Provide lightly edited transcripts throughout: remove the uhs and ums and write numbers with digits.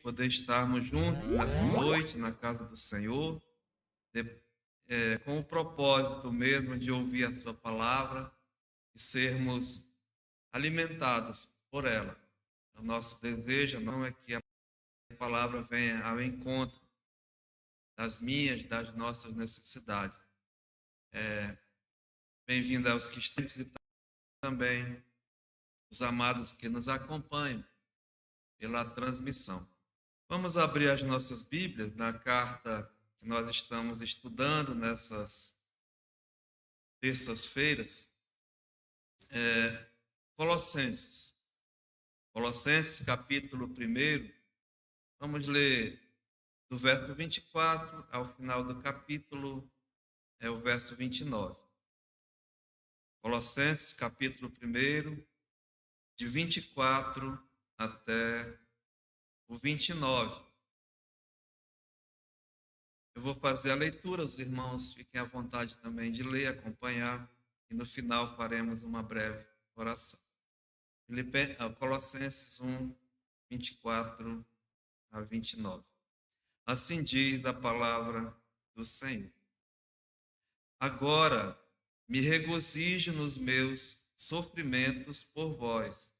poder estarmos juntos nessa noite na casa do Senhor, com o propósito mesmo de ouvir a sua palavra e sermos alimentados por ela. O nosso desejo não é que a palavra venha ao encontro das minhas, das nossas necessidades. Bem-vindo aos que estão e também os amados que nos acompanham pela transmissão. Vamos abrir as nossas Bíblias na carta que nós estamos estudando nessas terças-feiras, Colossenses. Colossenses, capítulo 1, vamos ler do verso 24 ao final do capítulo, o verso 29. Colossenses, capítulo 1, de 24 até o 29. Eu vou fazer a leitura, os irmãos fiquem à vontade também de ler, acompanhar, e no final faremos uma breve oração. Colossenses 1, 24 a 29. Assim diz a palavra do Senhor. Agora me regozijo nos meus sofrimentos por vós,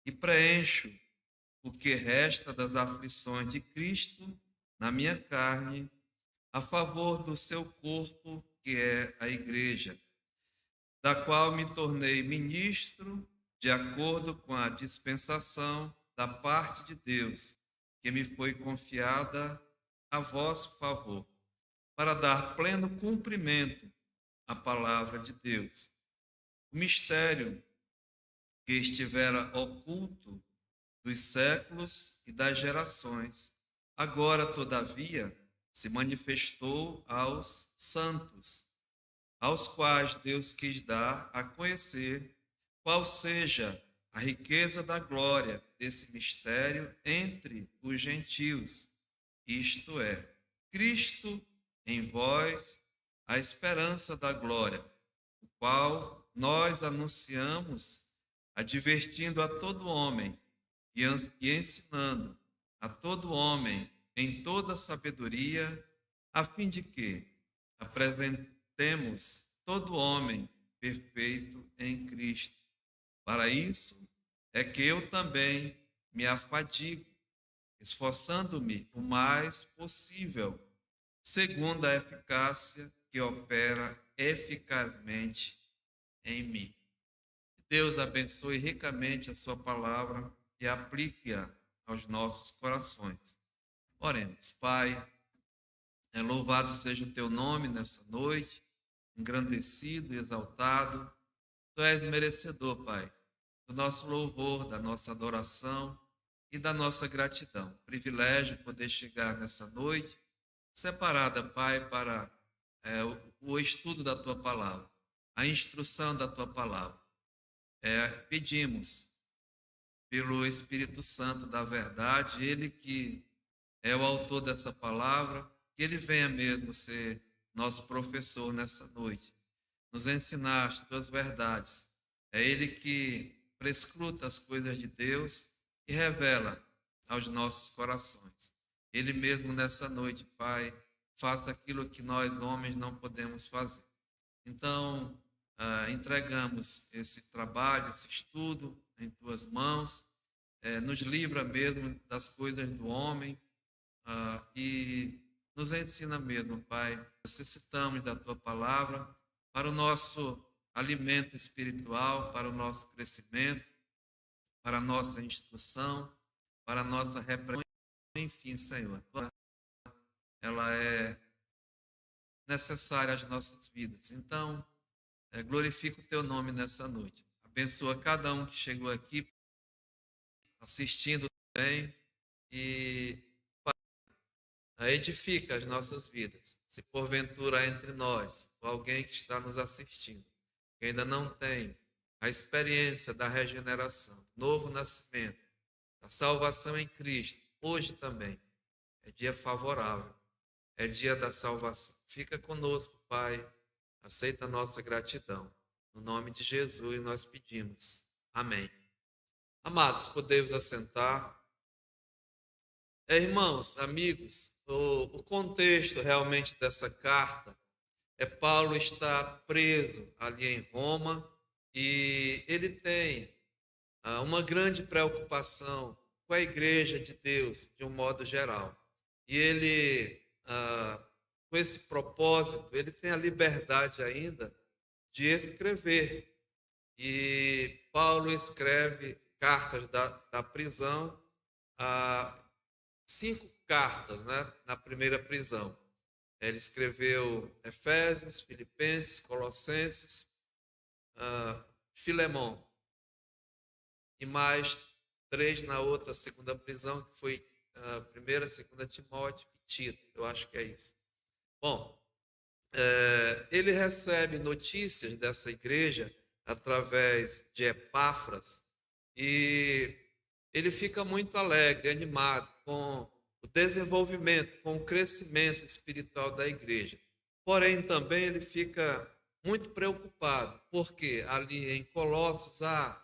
e preencho o que resta das aflições de Cristo na minha carne, a favor do seu corpo, que é a igreja, da qual me tornei ministro de acordo com a dispensação da parte de Deus, que me foi confiada a vosso favor, para dar pleno cumprimento à palavra de Deus. O mistério que estivera oculto dos séculos e das gerações, agora, todavia, se manifestou aos santos, aos quais Deus quis dar a conhecer qual seja a riqueza da glória desse mistério entre os gentios, isto é, Cristo em vós, a esperança da glória, o qual nós anunciamos, advertindo a todo homem e ensinando a todo homem em toda sabedoria, a fim de que apresentemos todo homem perfeito em Cristo. Para isso é que eu também me afadigo, esforçando-me o mais possível, segundo a eficácia que opera eficazmente em mim. Deus abençoe ricamente a sua palavra e aplique-a aos nossos corações. Oremos. Pai, louvado seja o teu nome nessa noite, engrandecido e exaltado. Tu és merecedor, Pai, do nosso louvor, da nossa adoração e da nossa gratidão. Privilégio poder chegar nessa noite, separada, Pai, para o estudo da tua palavra, a instrução da tua palavra. Pedimos pelo Espírito Santo da verdade, ele que é o autor dessa palavra, que ele venha mesmo ser nosso professor nessa noite, nos ensinar as tuas verdades. É ele que prescruta as coisas de Deus e revela aos nossos corações. Ele mesmo nessa noite, Pai, faça aquilo que nós homens não podemos fazer. Então, entregamos esse trabalho, esse estudo em tuas mãos, nos livra mesmo das coisas do homem e nos ensina mesmo, Pai. Necessitamos da tua palavra para o nosso alimento espiritual, para o nosso crescimento, para a nossa instrução, para a nossa repreensão, enfim, Senhor. Ela é necessária às nossas vidas. Então, glorifica o teu nome nessa noite. Abençoa cada um que chegou aqui assistindo também e edifica as nossas vidas. Se porventura entre nós, ou alguém que está nos assistindo, que ainda não tem a experiência da regeneração, novo nascimento, da salvação em Cristo, hoje também é dia favorável, é dia da salvação. Fica conosco, Pai, aceita a nossa gratidão. No nome de Jesus nós pedimos. Amém. Amados, podemos assentar. Irmãos, amigos, o contexto realmente dessa carta é Paulo está preso ali em Roma e ele tem uma grande preocupação com a igreja de Deus, de um modo geral. E ele, com esse propósito, ele tem a liberdade ainda de escrever. E Paulo escreve cartas da prisão, ah, 5 cartas, né, na primeira prisão. Ele escreveu Efésios, Filipenses, Colossenses, Filemão, e mais 3 na outra segunda prisão, que foi a primeira, segunda Timóteo e Tito. Eu acho que é isso. Bom, ele recebe notícias dessa igreja através de Epáfras e ele fica muito alegre, animado com o desenvolvimento, com o crescimento espiritual da igreja. Porém, também ele fica muito preocupado, porque ali em Colossos há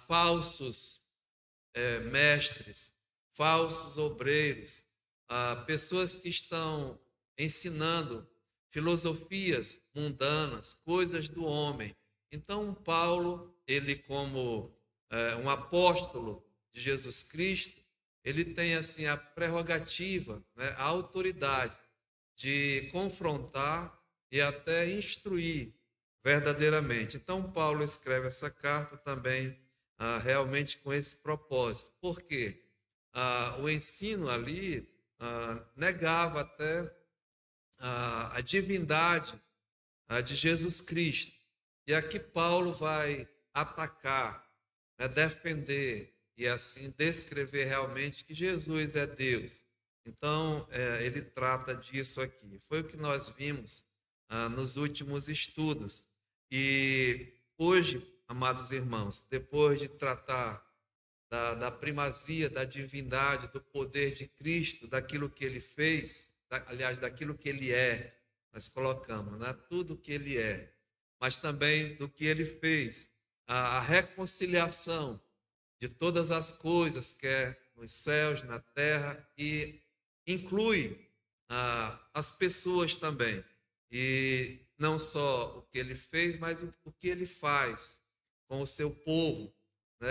falsos mestres, falsos obreiros, pessoas que estão ensinando filosofias mundanas, coisas do homem. Então, Paulo, ele como um apóstolo de Jesus Cristo, ele tem assim a prerrogativa, né, a autoridade de confrontar e até instruir verdadeiramente. Então, Paulo escreve essa carta também realmente com esse propósito. Por quê? O ensino ali negava até a divindade de Jesus Cristo. E aqui Paulo vai atacar, né, defender e assim descrever realmente que Jesus é Deus. Então, ele trata disso aqui. Foi o que nós vimos nos últimos estudos. E hoje, amados irmãos, depois de tratar da primazia, da divindade, do poder de Cristo, daquilo que ele fez, aliás, daquilo que ele é, nós colocamos, né? Tudo que ele é, mas também do que ele fez, a reconciliação de todas as coisas, que é nos céus, na terra, e inclui as pessoas também. E não só o que ele fez, mas o que ele faz com o seu povo, né?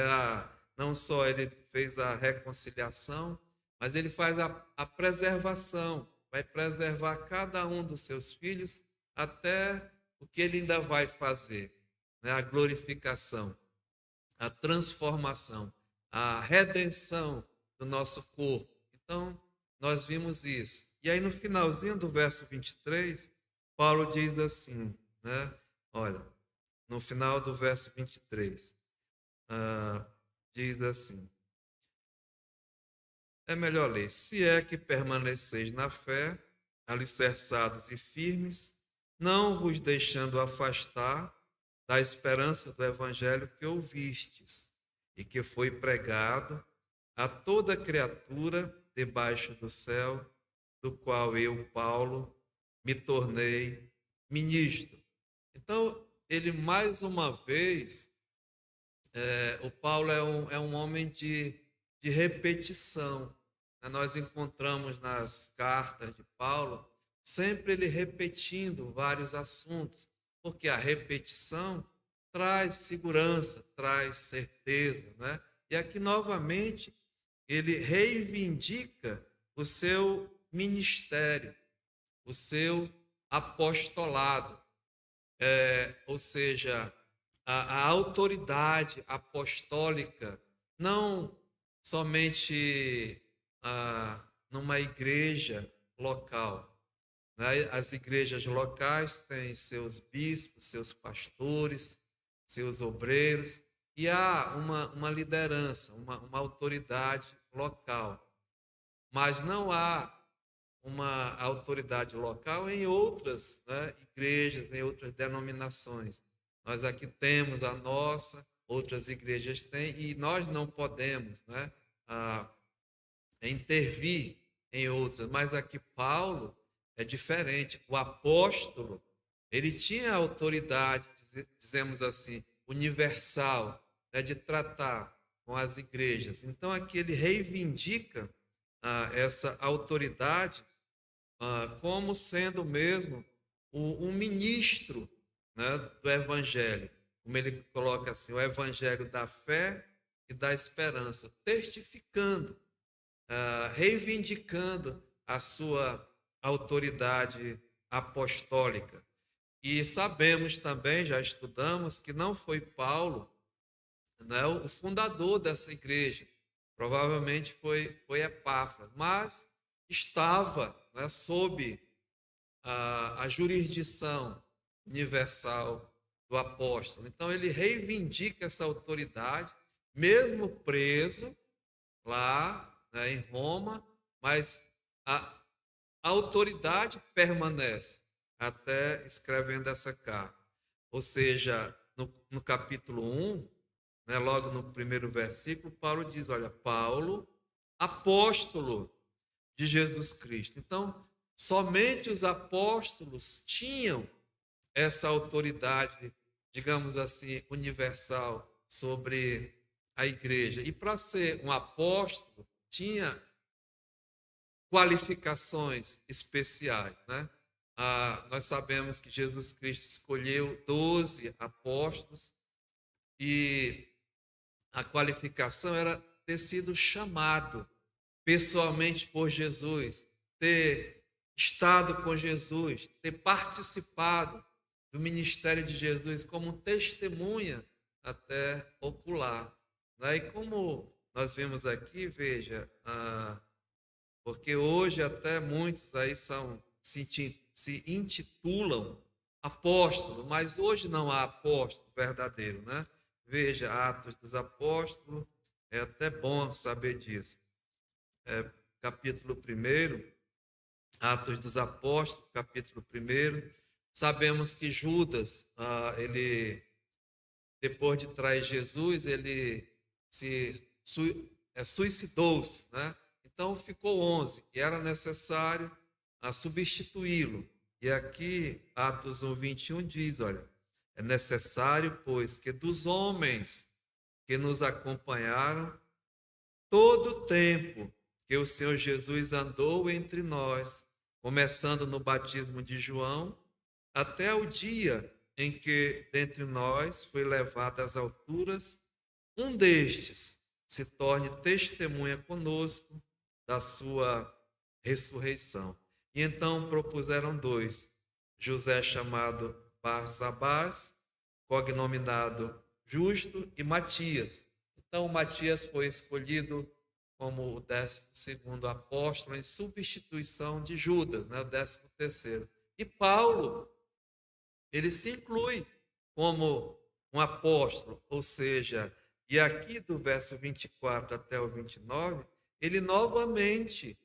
Não só ele fez a reconciliação, mas ele faz a preservação, vai preservar cada um dos seus filhos até o que ele ainda vai fazer, né? A glorificação, a transformação, a redenção do nosso corpo. Então, nós vimos isso. E aí, no finalzinho do verso 23, Paulo diz assim, né? Olha, no final do verso 23, diz assim, é melhor ler, se é que permaneceis na fé, alicerçados e firmes, não vos deixando afastar da esperança do evangelho que ouvistes e que foi pregado a toda criatura debaixo do céu, do qual eu, Paulo, me tornei ministro. Então, ele mais uma vez, o Paulo é um homem de repetição. Nós encontramos nas cartas de Paulo, sempre ele repetindo vários assuntos, porque a repetição traz segurança, traz certeza, né? E aqui novamente ele reivindica o seu ministério, o seu apostolado, ou seja, a autoridade apostólica, não somente numa igreja local. Né? As igrejas locais têm seus bispos, seus pastores, seus obreiros, e há uma liderança, uma autoridade local. Mas não há uma autoridade local em outras, né, igrejas, em outras denominações. Nós aqui temos a nossa, outras igrejas têm, e nós não podemos, né, intervir em outras. Mas aqui Paulo é diferente. O apóstolo, ele tinha a autoridade, dizemos assim, universal, né, de tratar com as igrejas. Então aqui ele reivindica essa autoridade como sendo mesmo um ministro, né, do Evangelho. Como ele coloca assim, o Evangelho da fé e da esperança, testificando, reivindicando a sua autoridade apostólica. E sabemos também, já estudamos, que não foi Paulo, né, o fundador dessa igreja. Provavelmente foi Epáfras, mas estava, né, sob a jurisdição universal do apóstolo. Então, ele reivindica essa autoridade, mesmo preso lá, né, em Roma, mas a autoridade permanece até escrevendo essa carta. Ou seja, no capítulo 1, né, logo no primeiro versículo, Paulo diz: olha, Paulo, apóstolo de Jesus Cristo. Então, somente os apóstolos tinham essa autoridade, digamos assim, universal sobre a igreja. E para ser um apóstolo, tinha qualificações especiais, né? Nós sabemos que Jesus Cristo escolheu 12 apóstolos e a qualificação era ter sido chamado pessoalmente por Jesus, ter estado com Jesus, ter participado do ministério de Jesus como testemunha até ocular. Né? E como nós vemos aqui, veja, porque hoje até muitos aí se intitulam apóstolo, mas hoje não há apóstolo verdadeiro, né? Veja, Atos dos Apóstolos, é até bom saber disso. Capítulo 1, Atos dos Apóstolos, capítulo 1, sabemos que Judas, ele, depois de trair Jesus, ele suicidou-se, né? Então ficou 11, e era necessário substituí-lo. E aqui, Atos 1, 21 diz, olha, é necessário, pois, que dos homens que nos acompanharam todo o tempo que o Senhor Jesus andou entre nós, começando no batismo de João, até o dia em que dentre nós foi levado às alturas, um destes se torne testemunha conosco da sua ressurreição. E então propuseram 2, José chamado Barsabás, cognominado Justo, e Matias. Então Matias foi escolhido como o 12º apóstolo em substituição de Judas, né, o 13º. E Paulo, ele se inclui como um apóstolo, ou seja, e aqui do verso 24 até o 29, ele novamente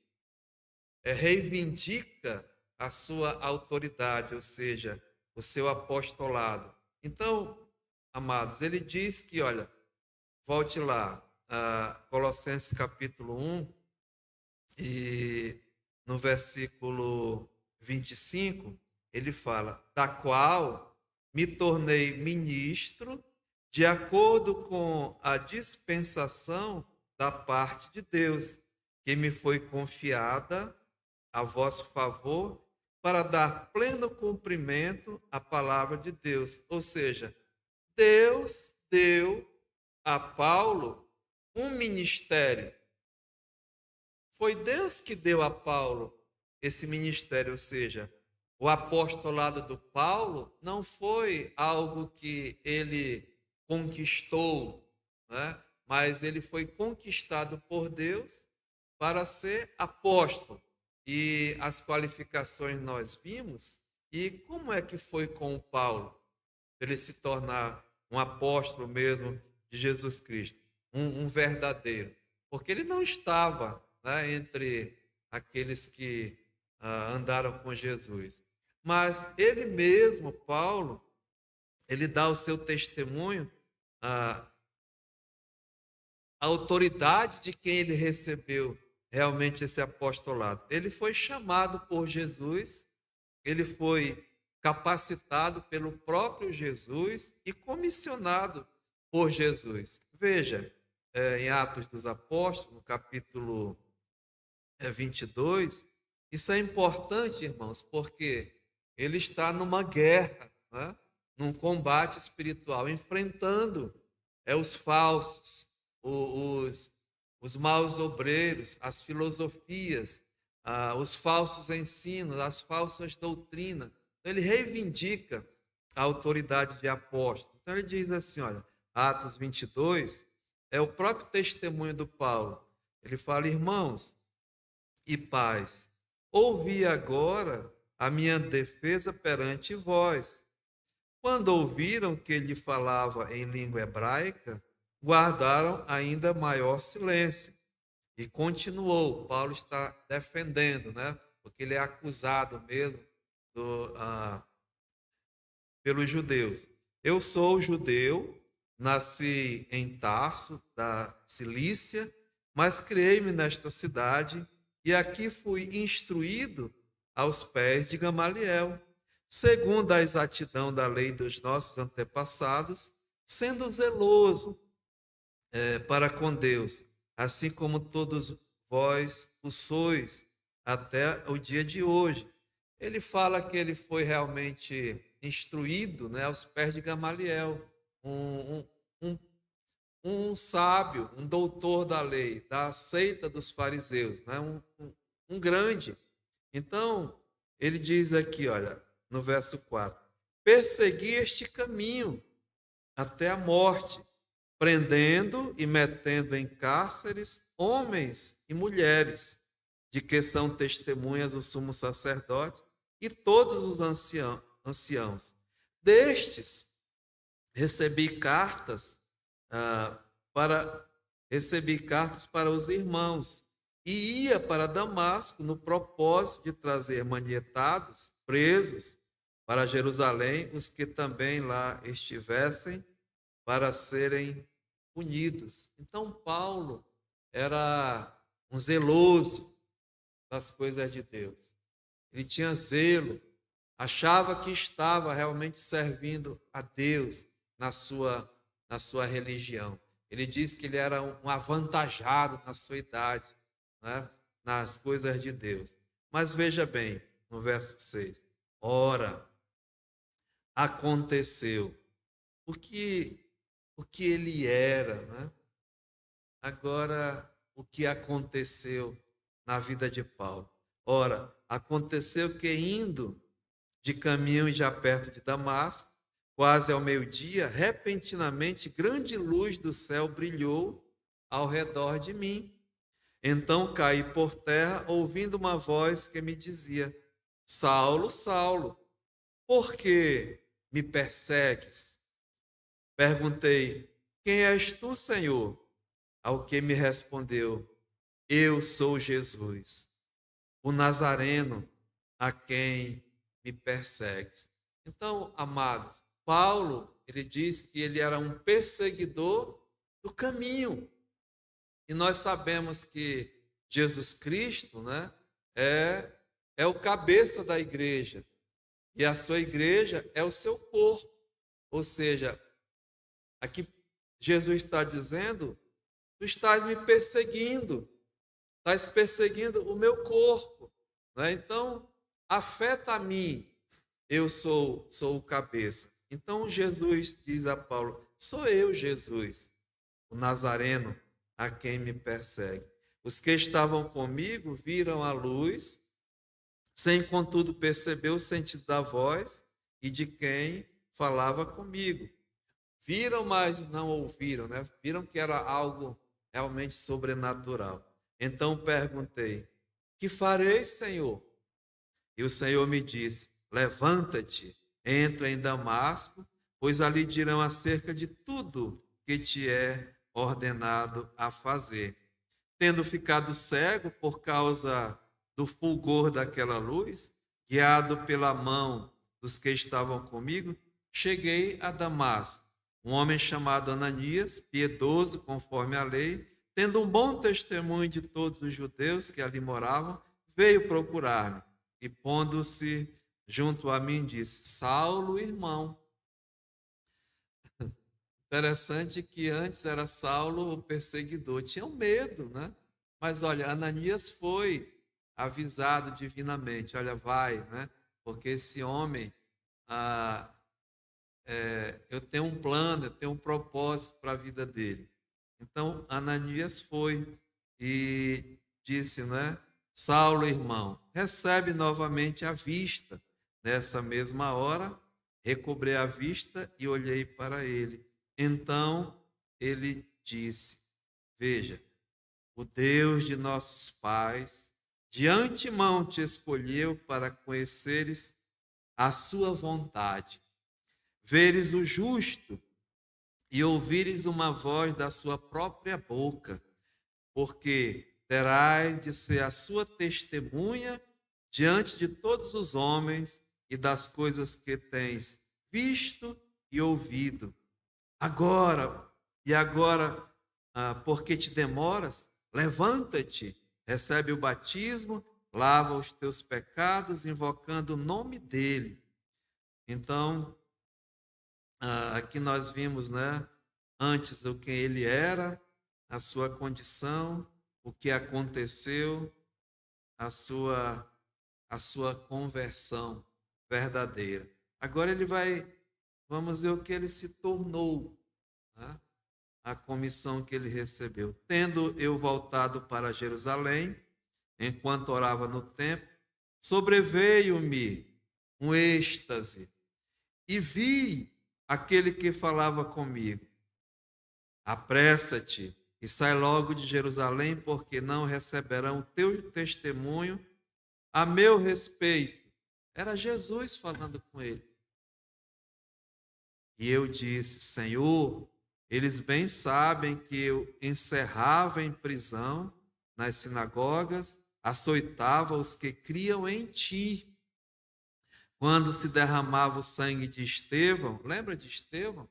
reivindica a sua autoridade, ou seja, o seu apostolado. Então, amados, ele diz que, olha, volte lá, Colossenses capítulo 1, e no versículo 25, ele fala: da qual me tornei ministro de acordo com a dispensação da parte de Deus, que me foi confiada a vosso favor, para dar pleno cumprimento à palavra de Deus. Ou seja, Deus deu a Paulo um ministério. Foi Deus que deu a Paulo esse ministério, ou seja, o apostolado do Paulo não foi algo que ele conquistou, né? Mas ele foi conquistado por Deus para ser apóstolo. E as qualificações nós vimos. E como é que foi com o Paulo? Ele se tornar um apóstolo mesmo de Jesus Cristo, um verdadeiro. Porque ele não estava, né, entre aqueles que andaram com Jesus. Mas ele mesmo, Paulo, ele dá o seu testemunho, a autoridade de quem ele recebeu realmente esse apostolado. Ele foi chamado por Jesus, ele foi capacitado pelo próprio Jesus e comissionado por Jesus. Veja, em Atos dos Apóstolos, no capítulo 22, isso é importante, irmãos, porque ele está numa guerra, né? Num combate espiritual, enfrentando os falsos, os, os maus obreiros, as filosofias, os falsos ensinos, as falsas doutrinas. Então, ele reivindica a autoridade de apóstolo. Então, ele diz assim, olha, Atos 22, é o próprio testemunho do Paulo. Ele fala, irmãos e pais, ouvi agora a minha defesa perante vós. Quando ouviram que ele falava em língua hebraica, guardaram ainda maior silêncio. E continuou, Paulo está defendendo, né? Porque ele é acusado mesmo pelos judeus. Eu sou judeu, nasci em Tarso, da Cilícia, mas criei-me nesta cidade e aqui fui instruído aos pés de Gamaliel, segundo a exatidão da lei dos nossos antepassados, sendo zeloso para com Deus, assim como todos vós o sois até o dia de hoje. Ele fala que ele foi realmente instruído, né, aos pés de Gamaliel, um, um, um sábio, um doutor da lei, da seita dos fariseus, né, um grande. Então, ele diz aqui, olha, no verso 4, persegui este caminho até a morte, prendendo e metendo em cárceres homens e mulheres, de que são testemunhas o sumo sacerdote e todos os anciãos. Destes recebi cartas ah, para os irmãos e ia para Damasco no propósito de trazer manietados, presos para Jerusalém, os que também lá estivessem para serem punidos. Então Paulo era um zeloso das coisas de Deus. Ele tinha zelo, achava que estava realmente servindo a Deus na sua religião. Ele diz que ele era um avantajado na sua idade, né, nas coisas de Deus. Mas veja bem, no verso 6, ora, aconteceu o que ele era, né? Agora, o que aconteceu na vida de Paulo? Ora, aconteceu que indo de caminho já perto de Damasco, quase ao meio-dia, repentinamente grande luz do céu brilhou ao redor de mim. Então caí por terra, ouvindo uma voz que me dizia: Saulo, Saulo, por que me persegues? Perguntei: quem és tu, Senhor? Ao que me respondeu: eu sou Jesus, o Nazareno, a quem me persegues. Então, amados, Paulo, ele diz que ele era um perseguidor do caminho. E nós sabemos que Jesus Cristo, né, é o cabeça da igreja. E a sua igreja é o seu corpo. Ou seja, aqui Jesus está dizendo: tu estás me perseguindo, estás perseguindo o meu corpo, né? Então, afeta a mim, eu sou o cabeça. Então, Jesus diz a Paulo: sou eu, Jesus, o Nazareno, a quem me persegue. Os que estavam comigo viram a luz, sem contudo perceber o sentido da voz e de quem falava comigo. Viram, mas não ouviram, né? Viram que era algo realmente sobrenatural. Então perguntei: que farei, Senhor? E o Senhor me disse: levanta-te, entra em Damasco, pois ali dirão acerca de tudo que te é ordenado a fazer. Tendo ficado cego por causa do fulgor daquela luz, guiado pela mão dos que estavam comigo, cheguei a Damasco. Um homem chamado Ananias, piedoso conforme a lei, tendo um bom testemunho de todos os judeus que ali moravam, veio procurar-me e, pondo-se junto a mim, disse: Saulo, irmão. Interessante que antes era Saulo o perseguidor, tinha medo, né? Mas olha, Ananias foi avisado divinamente, olha, vai, né? Porque esse homem, eu tenho um plano, eu tenho um propósito para a vida dele. Então, Ananias foi e disse, né? Saulo, irmão, recebe novamente a vista. Nessa mesma hora, recobrei a vista e olhei para ele. Então, ele disse, veja, o Deus de nossos pais, de antemão te escolheu para conheceres a sua vontade, veres o justo e ouvires uma voz da sua própria boca, porque terás de ser a sua testemunha diante de todos os homens e das coisas que tens visto e ouvido. Agora, porque te demoras? Levanta-te, recebe o batismo, lava os teus pecados, invocando o nome dele. Então, aqui nós vimos, né, antes o que ele era, a sua condição, o que aconteceu, a sua conversão verdadeira. Agora vamos ver o que ele se tornou, né? A comissão que ele recebeu. Tendo eu voltado para Jerusalém, enquanto orava no templo, sobreveio-me um êxtase e vi aquele que falava comigo. Apressa-te e sai logo de Jerusalém, porque não receberão o teu testemunho a meu respeito. Era Jesus falando com ele. E eu disse, Senhor, eles bem sabem que eu encerrava em prisão nas sinagogas, açoitava os que criam em ti. Quando se derramava o sangue de Estevão, lembra de Estevão?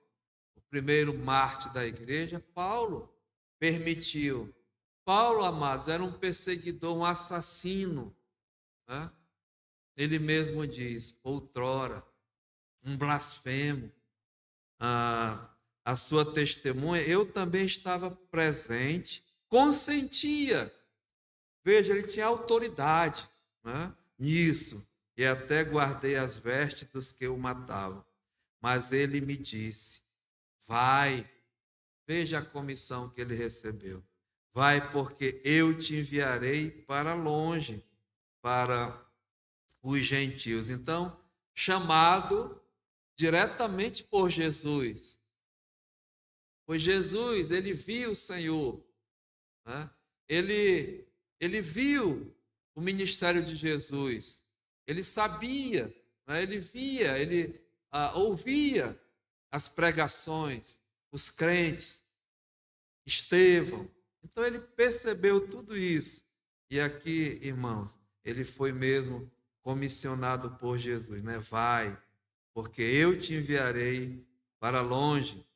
O primeiro mártir da igreja, Paulo permitiu. Paulo, amados, era um perseguidor, um assassino, né? Ele mesmo diz, outrora, um blasfemo. A sua testemunha, eu também estava presente, consentia. Veja, ele tinha autoridade, né, nisso, e até guardei as vestes dos que o matavam. Mas ele me disse, vai, veja a comissão que ele recebeu. Vai, porque eu te enviarei para longe, para os gentios. Então, chamado diretamente por Jesus. Pois Jesus, ele viu o Senhor, né? Ele viu o ministério de Jesus, ele sabia, né? Ele via, ele ouvia as pregações, os crentes, Estevão. Então ele percebeu tudo isso. E aqui, irmãos, ele foi mesmo comissionado por Jesus, né? Vai, porque eu te enviarei para longe,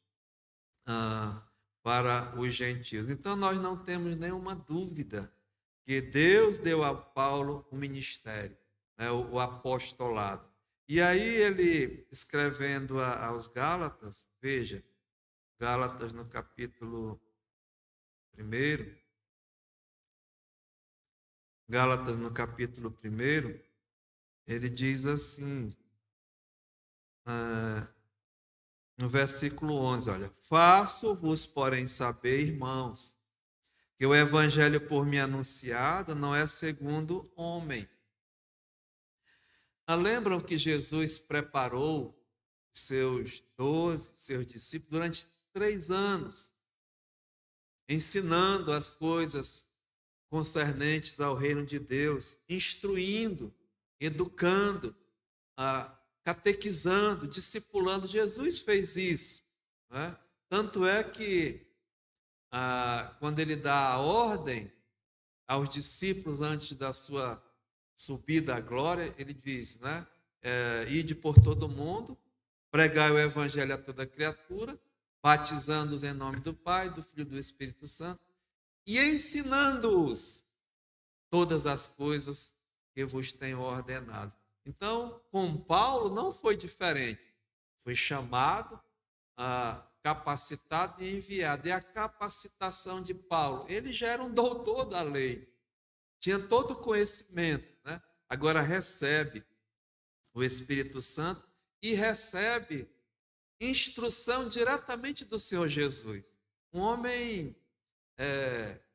para os gentios. Então, nós não temos nenhuma dúvida que Deus deu a Paulo o ministério, né, o apostolado. E aí ele, escrevendo aos Gálatas, veja, Gálatas no capítulo 1, Gálatas no capítulo 1, ele diz assim, no versículo 11, olha, faço-vos, porém, saber, irmãos, que o evangelho por mim anunciado não é segundo homem. Lembram que Jesus preparou seus 12, seus discípulos, durante 3 anos, ensinando as coisas concernentes ao reino de Deus, instruindo, educando, catequizando, discipulando. Jesus fez isso, né? Tanto é que quando ele dá a ordem aos discípulos antes da sua subida à glória, ele diz, né? Ide por todo o mundo, pregai o evangelho a toda criatura, batizando-os em nome do Pai, do Filho e do Espírito Santo, e ensinando-os todas as coisas que vos tenho ordenado. Então, com Paulo não foi diferente. Foi chamado, capacitado e enviado. E a capacitação de Paulo, ele já era um doutor da lei, tinha todo o conhecimento, né? Agora recebe o Espírito Santo e recebe instrução diretamente do Senhor Jesus. Um homem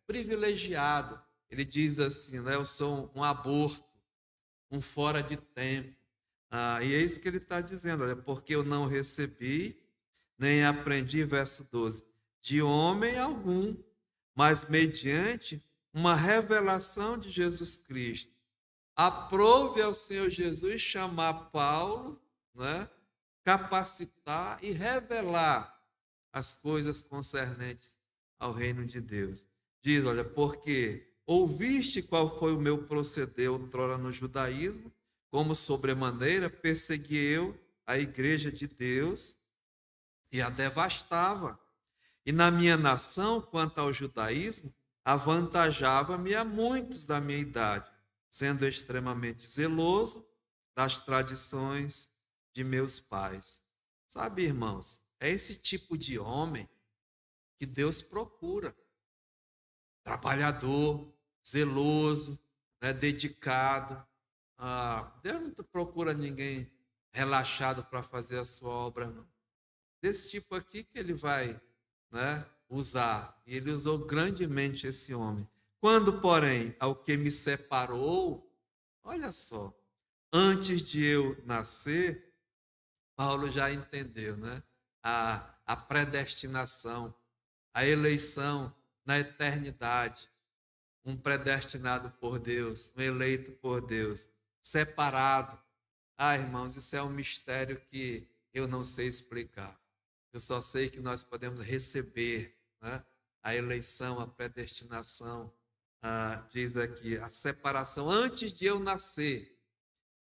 privilegiado. Ele diz assim, né? Eu sou um aborto, um fora de tempo. E é isso que ele está dizendo, olha, porque eu não recebi, nem aprendi, verso 12, de homem algum, mas mediante uma revelação de Jesus Cristo. Aprove ao Senhor Jesus chamar Paulo, né, capacitar e revelar as coisas concernentes ao reino de Deus. Diz, olha, porque ouviste qual foi o meu proceder outrora no judaísmo, como sobremaneira persegui eu a igreja de Deus e a devastava. E na minha nação, quanto ao judaísmo, avantajava-me a muitos da minha idade, sendo extremamente zeloso das tradições de meus pais. Sabe, irmãos, é esse tipo de homem que Deus procura. Trabalhador, zeloso, né, dedicado. Deus não procura ninguém relaxado para fazer a sua obra, não. Desse tipo aqui que ele vai, né, usar. E ele usou grandemente esse homem. Quando, porém, ao que me separou, olha só, antes de eu nascer, Paulo já entendeu, né? A predestinação, a eleição na eternidade, um predestinado por Deus, um eleito por Deus, separado. Irmãos, isso é um mistério que eu não sei explicar. Eu só sei que nós podemos receber, né, a eleição, a predestinação. Diz aqui, a separação antes de eu nascer,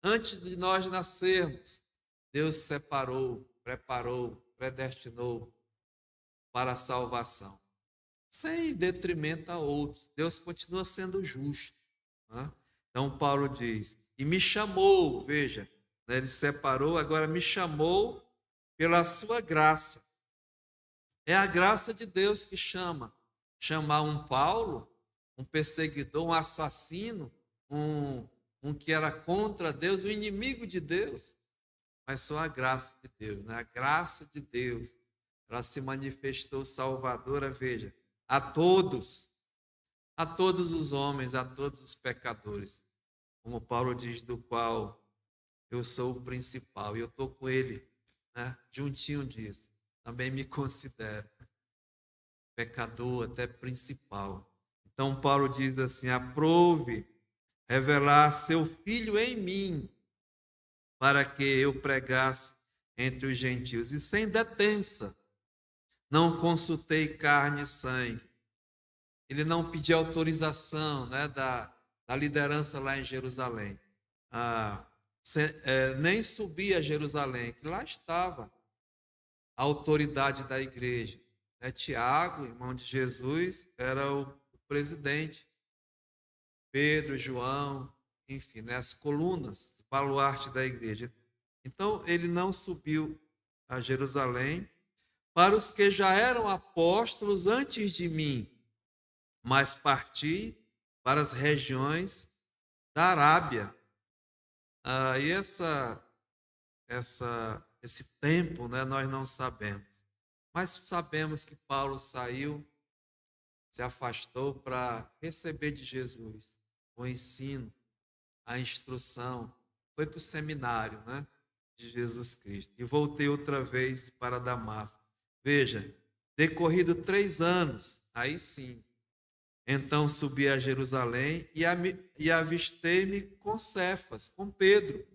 antes de nós nascermos, Deus separou, preparou, predestinou para a salvação, sem detrimento a outros. Deus continua sendo justo, né? Então Paulo diz, e me chamou, veja, né, ele separou, agora me chamou pela sua graça. É a graça de Deus que chamar um Paulo, um perseguidor, um assassino, um que era contra Deus, um inimigo de Deus, mas só a graça de Deus, né? A graça de Deus, ela se manifestou salvadora, veja, a todos os homens, a todos os pecadores, como Paulo diz, do qual eu sou o principal, e eu estou com ele, né, juntinho disso. Também me considero pecador, até principal. Então Paulo diz assim, aprove revelar seu Filho em mim, para que eu pregasse entre os gentios, e sem detença, não consultei carne e sangue. Ele não pediu autorização, né, da liderança lá em Jerusalém. Nem subi a Jerusalém, que lá estava a autoridade da igreja. Tiago, irmão de Jesus, era o presidente. Pedro, João, enfim, né, as colunas, o baluarte da igreja. Então, ele não subiu a Jerusalém para os que já eram apóstolos antes de mim, mas parti para as regiões da Arábia. E esse tempo, né, nós não sabemos. Mas sabemos que Paulo saiu, se afastou para receber de Jesus o ensino, a instrução. Foi para o seminário, né, de Jesus Cristo. E voltei outra vez para Damasco. Veja, decorrido 3 anos, aí sim, então subi a Jerusalém e avistei-me com Cefas, com Pedro.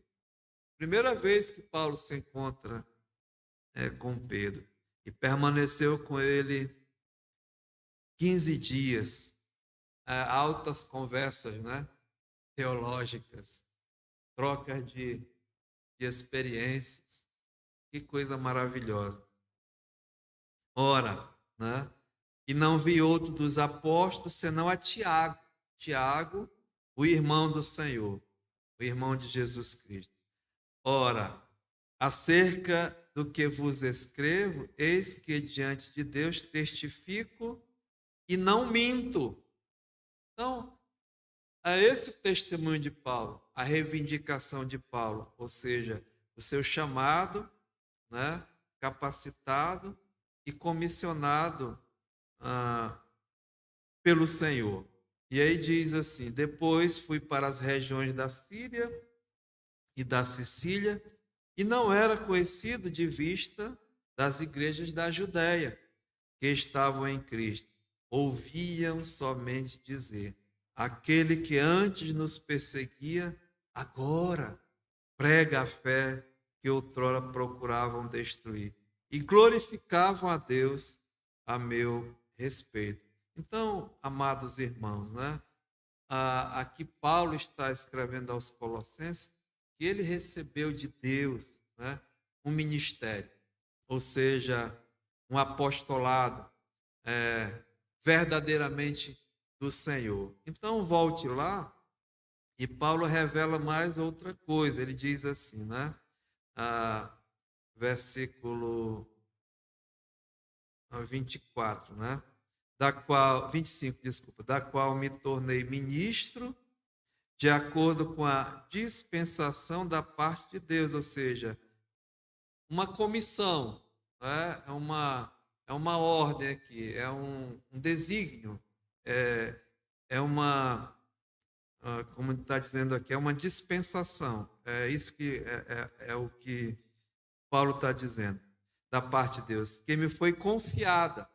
Primeira vez que Paulo se encontra com Pedro. E permaneceu com ele 15 dias. Altas conversas, né, teológicas, trocas de experiências. Que coisa maravilhosa. Ora, né? E não vi outro dos apóstolos senão a Tiago. Tiago, o irmão do Senhor, o irmão de Jesus Cristo. Ora, acerca do que vos escrevo, eis que diante de Deus testifico e não minto. Então, é esse o testemunho de Paulo, a reivindicação de Paulo, ou seja, o seu chamado, né, capacitado e comissionado pelo Senhor. E aí diz assim: depois fui para as regiões da Síria e da Sicília, e não era conhecido de vista das igrejas da Judéia, que estavam em Cristo. Ouviam somente dizer: aquele que antes nos perseguia, agora prega a fé que outrora procuravam destruir. E glorificavam a Deus a meu respeito. Então, amados irmãos, né? Aqui Paulo está escrevendo aos Colossenses que ele recebeu de Deus, né, um ministério, ou seja, um apostolado verdadeiramente do Senhor. Então, volte lá e Paulo revela mais outra coisa. Ele diz assim, né? Versículo 24, né? 25, desculpa, da qual me tornei ministro de acordo com a dispensação da parte de Deus, ou seja, uma comissão, né? É uma ordem aqui, é um desígnio, é uma, como está dizendo aqui, é uma dispensação. É isso que é o que Paulo está dizendo, da parte de Deus, que me foi confiada.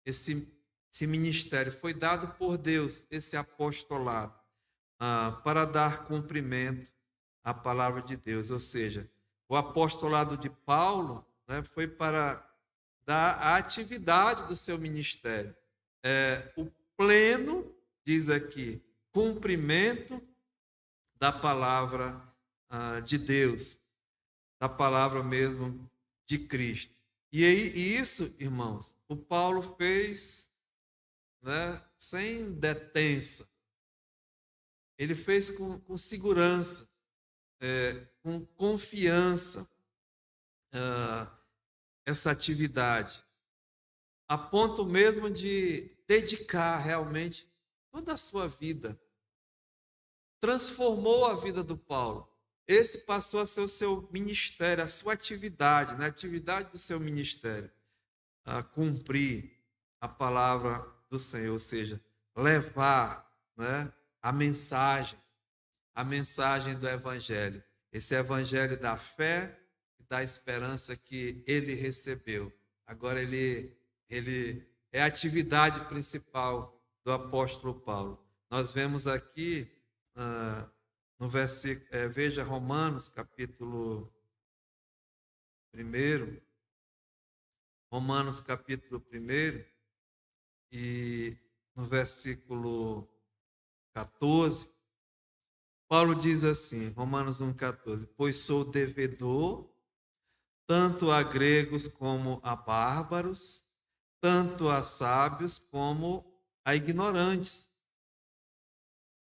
Esse ministério foi dado por Deus, esse apostolado, para dar cumprimento à palavra de Deus. Ou seja, o apostolado de Paulo, né, foi para dar a atividade do seu ministério. O pleno, diz aqui, cumprimento da palavra de Deus, da palavra mesmo de Cristo. E isso, irmãos, o Paulo fez, né, sem detença. Ele fez com segurança, com confiança, essa atividade, a ponto mesmo de dedicar realmente toda a sua vida. Transformou a vida do Paulo. Esse passou a ser o seu ministério, a sua atividade, né? A atividade do seu ministério, a cumprir a palavra do Senhor, ou seja, levar, né, a mensagem do Evangelho. Esse Evangelho da fé e da esperança que ele recebeu. Agora ele é a atividade principal do apóstolo Paulo. Nós vemos aqui no versículo, veja Romanos, capítulo 1, Romanos, capítulo 1, e no versículo 14, Paulo diz assim, Romanos 1,14: pois sou devedor, tanto a gregos como a bárbaros, tanto a sábios como a ignorantes.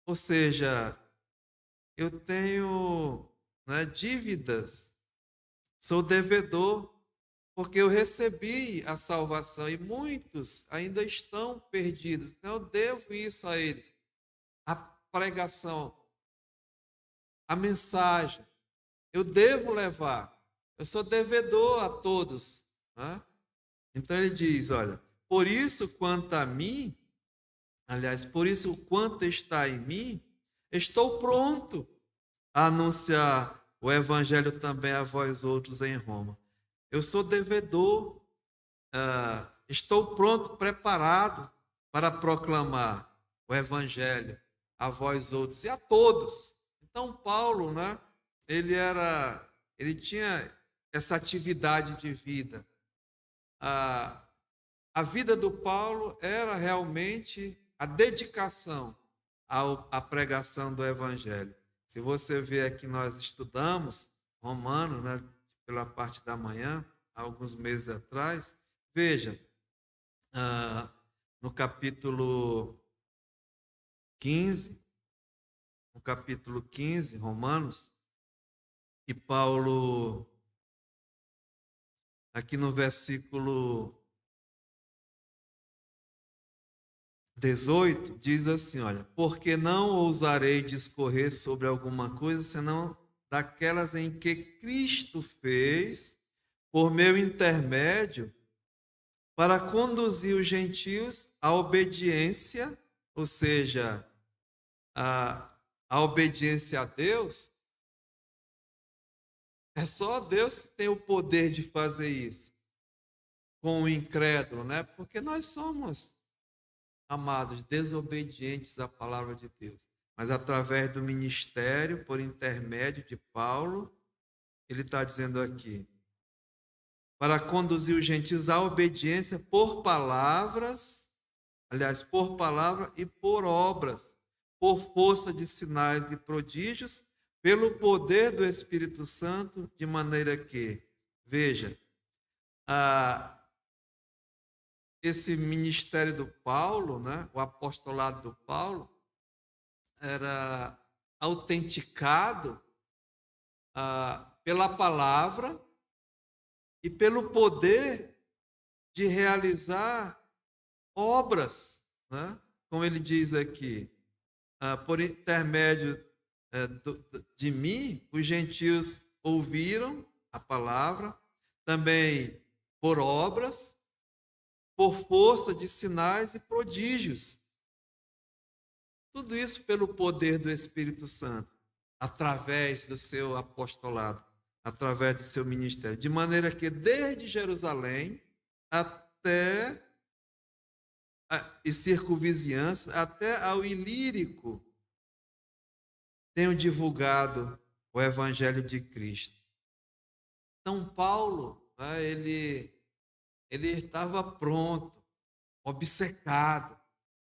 Ou seja, eu tenho, né, dívidas, sou devedor, porque eu recebi a salvação e muitos ainda estão perdidos. Então eu devo isso a eles. A pregação, a mensagem, eu devo levar. Eu sou devedor a todos, né? Então ele diz, olha, por isso quanto a mim, aliás, por isso quanto está em mim, estou pronto a anunciar o evangelho também a vós outros em Roma. Eu sou devedor, estou pronto, preparado para proclamar o evangelho a vós outros e a todos. Então Paulo, né, ele tinha essa atividade de vida. A vida do Paulo era realmente a dedicação à pregação do evangelho. Se você vê aqui, nós estudamos Romanos, né, pela parte da manhã, há alguns meses atrás. Veja, no capítulo 15, Romanos, e Paulo aqui no versículo 18, diz assim, olha, porque não ousarei discorrer sobre alguma coisa, senão daquelas em que Cristo fez, por meu intermédio, para conduzir os gentios à obediência, ou seja, a obediência a Deus. É só Deus que tem o poder de fazer isso com o incrédulo, né? Porque nós somos, amados, desobedientes à palavra de Deus. Mas através do ministério, por intermédio de Paulo, ele está dizendo aqui, para conduzir os gentios à obediência por palavras, aliás, por palavra e por obras, por força de sinais e prodígios, pelo poder do Espírito Santo, de maneira que, veja, esse ministério do Paulo, né, o apostolado do Paulo, era autenticado pela palavra e pelo poder de realizar obras, né? Como ele diz aqui, por intermédio de mim, os gentios ouviram a palavra, também por obras, por força de sinais e prodígios. Tudo isso pelo poder do Espírito Santo, através do seu apostolado, através do seu ministério. De maneira que desde Jerusalém até e circunvizinhança, até ao Ilírico, tenho divulgado o Evangelho de Cristo. Então, Paulo, ele estava pronto, obcecado,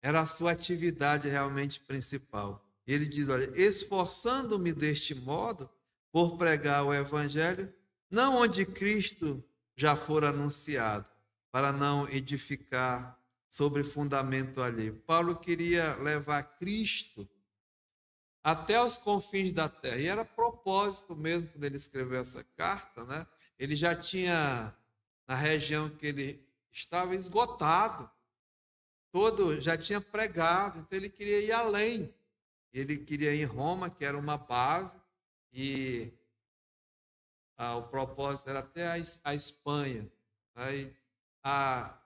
era a sua atividade realmente principal. Ele diz, olha, esforçando-me deste modo por pregar o Evangelho, não onde Cristo já for anunciado, para não edificar sobre fundamento alheio. Paulo queria levar Cristo até os confins da terra. E era propósito mesmo, quando ele escreveu essa carta, né? Ele já tinha, na região que ele estava, esgotado. Já tinha pregado, então ele queria ir além. Ele queria ir em Roma, que era uma base, e o propósito era até a Espanha. Aí, há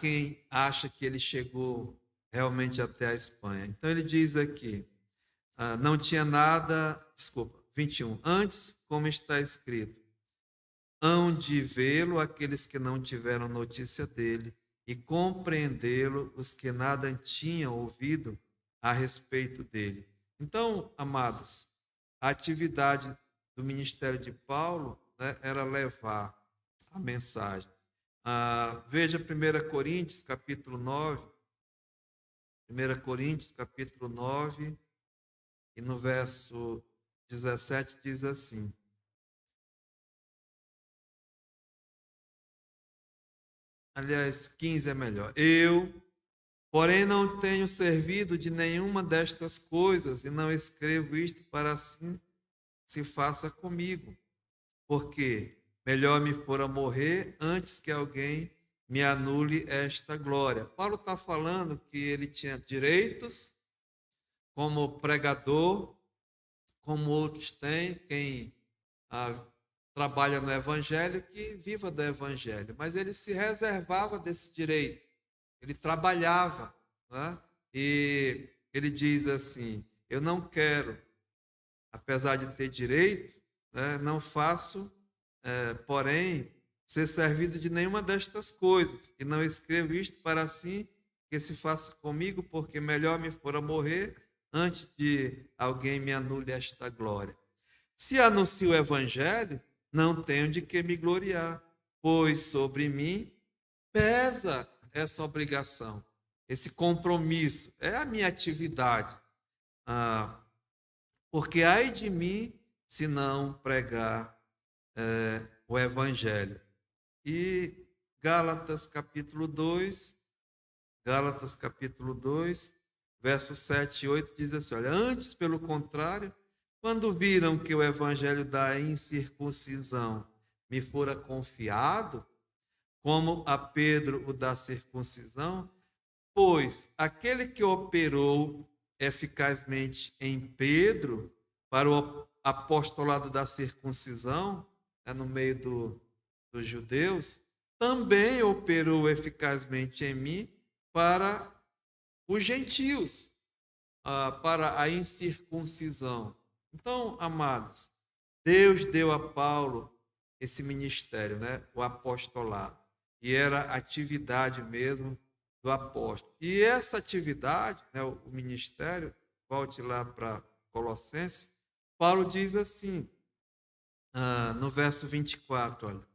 quem acha que ele chegou realmente até a Espanha. Então ele diz aqui, não tinha nada, 21, antes, como está escrito, hão de vê-lo aqueles que não tiveram notícia dele e compreendê-lo os que nada tinham ouvido a respeito dele. Então, amados, a atividade do ministério de Paulo, né, era levar a mensagem. Veja 1 Coríntios, capítulo 9. 1 Coríntios, capítulo 9, e no verso 17 diz assim: aliás, 15 é melhor. Eu, porém, não tenho servido de nenhuma destas coisas e não escrevo isto para assim se faça comigo, porque melhor me fora morrer antes que alguém me anule esta glória. Paulo está falando que ele tinha direitos como pregador, como outros têm, quem trabalha no Evangelho, que viva do Evangelho. Mas ele se reservava desse direito. Ele trabalhava, né? E ele diz assim, eu não quero, apesar de ter direito, né, não faço, porém, ser servido de nenhuma destas coisas, e não escrevo isto para assim que se faça comigo, porque melhor me fora morrer antes de alguém me anule esta glória. Se anuncio o Evangelho, não tenho de que me gloriar, pois sobre mim pesa essa obrigação, esse compromisso, é a minha atividade. Porque ai de mim se não pregar o Evangelho. E Gálatas capítulo 2, versos 7 e 8 diz assim, olha, antes, pelo contrário, quando viram que o evangelho da incircuncisão me fora confiado, como a Pedro o da circuncisão, pois aquele que operou eficazmente em Pedro para o apostolado da circuncisão, no meio dos judeus, também operou eficazmente em mim para os gentios, para a incircuncisão. Então, amados, Deus deu a Paulo esse ministério, né? O apostolado. E era atividade mesmo do apóstolo. E essa atividade, né, o ministério, volte lá para Colossenses, Paulo diz assim, no verso 24, olha,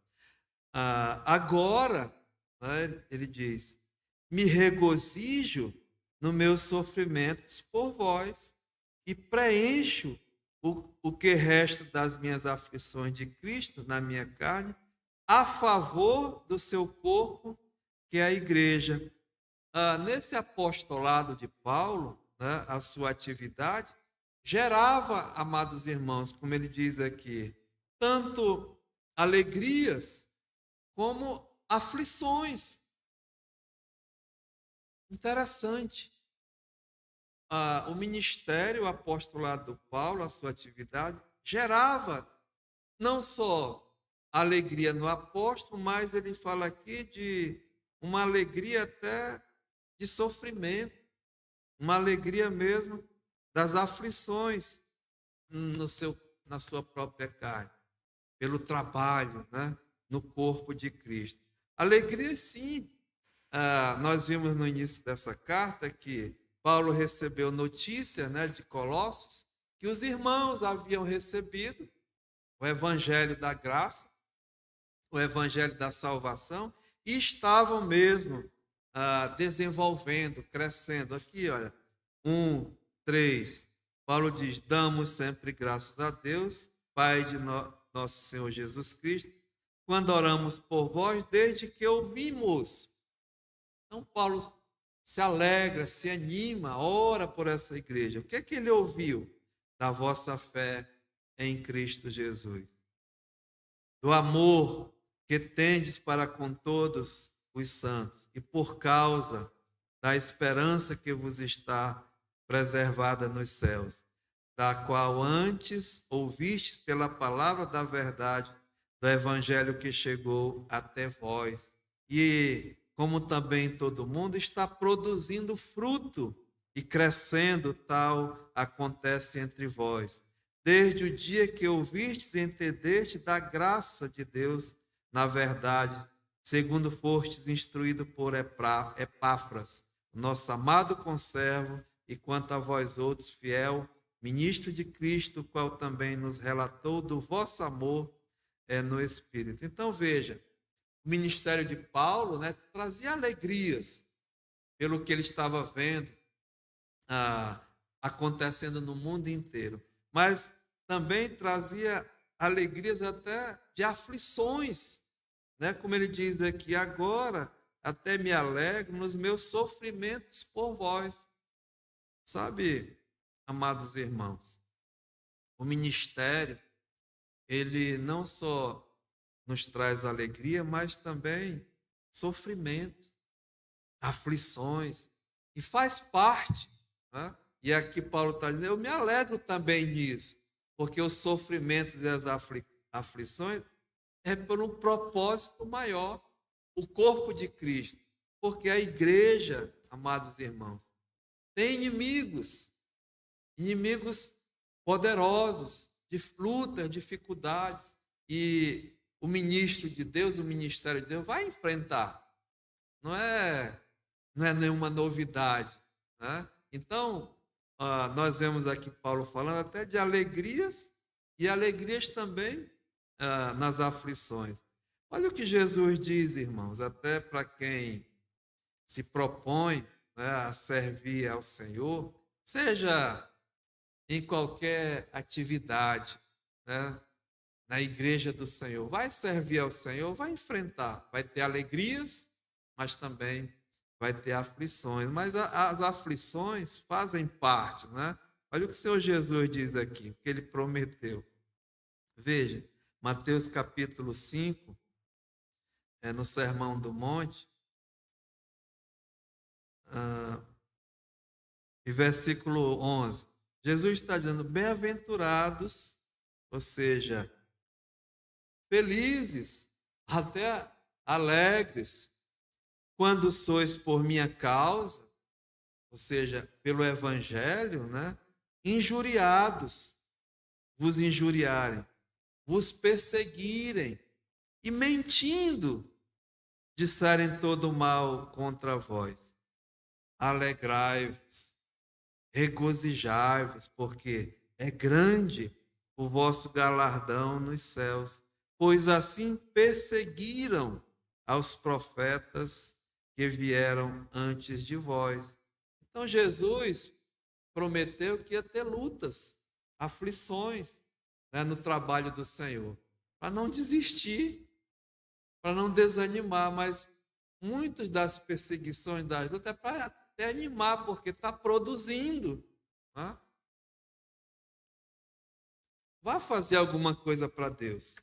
agora, né, ele diz, me regozijo nos meus sofrimentos por vós e preencho o que resta das minhas aflições de Cristo na minha carne, a favor do seu corpo, que é a igreja. Nesse apostolado de Paulo, né, a sua atividade gerava, amados irmãos, como ele diz aqui, tanto alegrias como aflições. Interessante. O ministério, o apostolado do Paulo, a sua atividade, gerava não só alegria no apóstolo, mas ele fala aqui de uma alegria até de sofrimento, uma alegria mesmo das aflições na sua própria carne, pelo trabalho, né, no corpo de Cristo. Alegria, sim. Nós vimos no início dessa carta que Paulo recebeu notícia, né, de Colossos, que os irmãos haviam recebido o evangelho da graça, o evangelho da salvação, e estavam mesmo desenvolvendo, crescendo. Aqui, olha, 3, Paulo diz, damos sempre graças a Deus, Pai de nosso Senhor Jesus Cristo, quando oramos por vós, desde que ouvimos. Então, Paulo se alegra, se anima, ora por essa igreja. O que é que ele ouviu? Da vossa fé em Cristo Jesus. Do amor que tendes para com todos os santos, e por causa da esperança que vos está preservada nos céus, da qual antes ouvistes pela palavra da verdade do evangelho que chegou até vós, e como também todo mundo está produzindo fruto e crescendo, tal acontece entre vós, desde o dia que ouvistes e entendeste da graça de Deus, na verdade, segundo fostes instruído por Epáfras, nosso amado conservo, e quanto a vós outros, fiel, ministro de Cristo, o qual também nos relatou do vosso amor no Espírito. Então, veja, o ministério de Paulo, né, trazia alegrias pelo que ele estava vendo acontecendo no mundo inteiro, mas também trazia alegrias até de aflições, né? Como ele diz aqui, agora até me alegro nos meus sofrimentos por vós. Sabe, amados irmãos, o ministério, ele não só nos traz alegria, mas também sofrimento, aflições, e faz parte, né? E aqui Paulo está dizendo, eu me alegro também nisso, porque o sofrimento e as aflições é por um propósito maior, o corpo de Cristo, porque a igreja, amados irmãos, tem inimigos poderosos, de lutas, dificuldades, e o ministro de Deus, o ministério de Deus vai enfrentar. Não é nenhuma novidade, né? Então, nós vemos aqui Paulo falando até de alegrias e alegrias também nas aflições. Olha o que Jesus diz, irmãos, até para quem se propõe, né, a servir ao Senhor, seja em qualquer atividade, né, na igreja do Senhor, vai servir ao Senhor, vai enfrentar, vai ter alegrias, mas também vai ter aflições. Mas as aflições fazem parte, né? Olha o que o Senhor Jesus diz aqui, o que ele prometeu. Veja, Mateus capítulo 5, no Sermão do Monte, e versículo 11. Jesus está dizendo, bem-aventurados, ou seja, felizes, até alegres, quando sois por minha causa, ou seja, pelo evangelho, né, injuriados, vos injuriarem, vos perseguirem e mentindo, disserem todo mal contra vós. Alegrai-vos, regozijai-vos, porque é grande o vosso galardão nos céus, pois assim perseguiram aos profetas que vieram antes de vós. Então Jesus prometeu que ia ter lutas, aflições, né, no trabalho do Senhor, para não desistir, para não desanimar, mas muitas das perseguições, das lutas, é para até animar, porque está produzindo. Né? Vá fazer alguma coisa para Deus.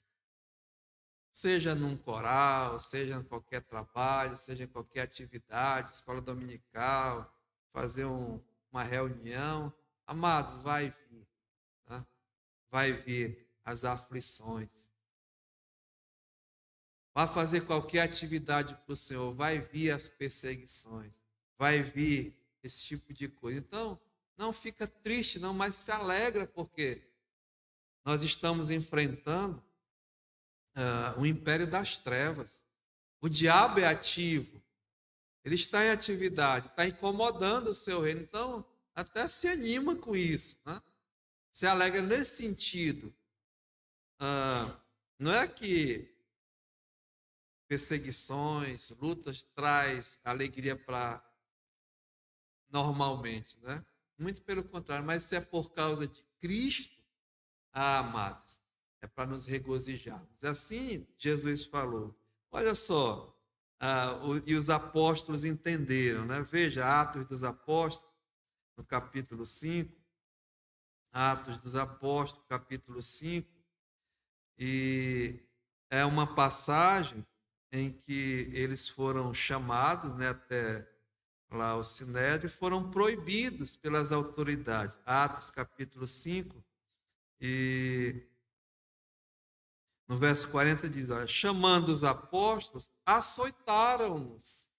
Seja num coral, seja em qualquer trabalho, seja em qualquer atividade, escola dominical, fazer uma reunião. Amados, vai vir. Né? Vai vir as aflições. Vá fazer qualquer atividade para o Senhor, vai vir as perseguições, vai vir esse tipo de coisa. Então, não fica triste, não, mas se alegra, porque nós estamos enfrentando o império das trevas. O diabo é ativo, ele está em atividade, está incomodando o seu reino. Então, até se anima com isso, né? Se alegra nesse sentido. Não é que perseguições, lutas traz alegria para normalmente, né? Muito pelo contrário, mas se é por causa de Cristo, amados, é para nos regozijarmos. Assim Jesus falou. Olha só, e os apóstolos entenderam, né? Veja, Atos dos Apóstolos, no capítulo 5, Atos dos Apóstolos, capítulo 5, e é uma passagem em que eles foram chamados, né, até lá ao Sinédrio, foram proibidos pelas autoridades. Atos capítulo 5, e no verso 40 diz, olha, chamando os apóstolos, açoitaram-nos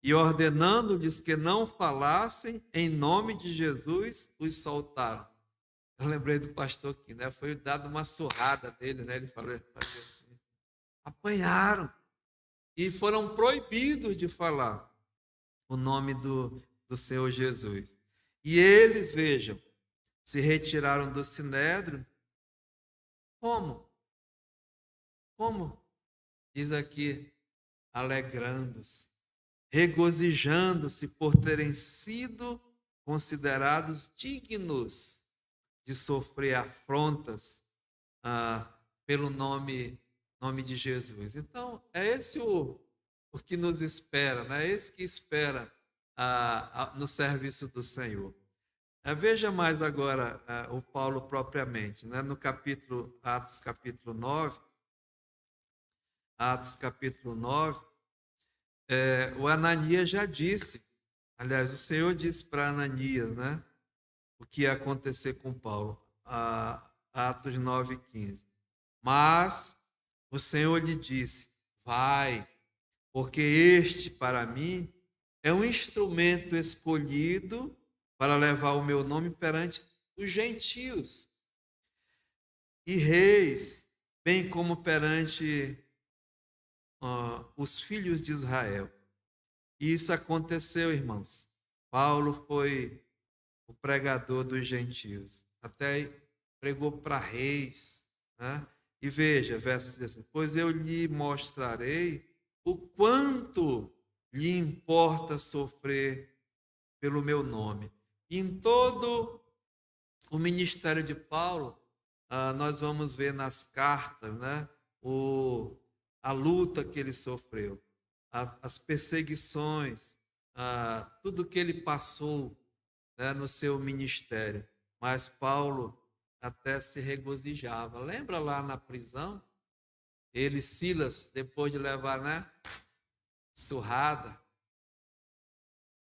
e ordenando-lhes que não falassem em nome de Jesus, os soltaram. Eu lembrei do pastor aqui, né? Foi dado uma surrada nele, né? Ele falou assim, apanharam e foram proibidos de falar o nome do Senhor Jesus. E eles, vejam, se retiraram do Sinédrio. Como? Como? Diz aqui, alegrando-se, regozijando-se por terem sido considerados dignos de sofrer afrontas pelo nome de Jesus. Então, é esse o que nos espera, né? É esse que espera no serviço do Senhor. Veja mais agora o Paulo propriamente, né? No capítulo, Atos capítulo 9, o Ananias já disse, aliás, o Senhor disse para Ananias, né? O que ia acontecer com Paulo, Atos 9:15. Mas o Senhor lhe disse, vai, porque este para mim é um instrumento escolhido para levar o meu nome perante os gentios e reis, bem como perante os filhos de Israel. E isso aconteceu, irmãos. Paulo foi o pregador dos gentios, até pregou para reis, né? E veja, verso 16, pois eu lhe mostrarei o quanto lhe importa sofrer pelo meu nome. E em todo o ministério de Paulo, nós vamos ver nas cartas, né, a luta que ele sofreu, as perseguições, tudo que ele passou né, no seu ministério, mas Paulo até se regozijava. Lembra lá na prisão? Ele e Silas, depois de levar, né, surrada,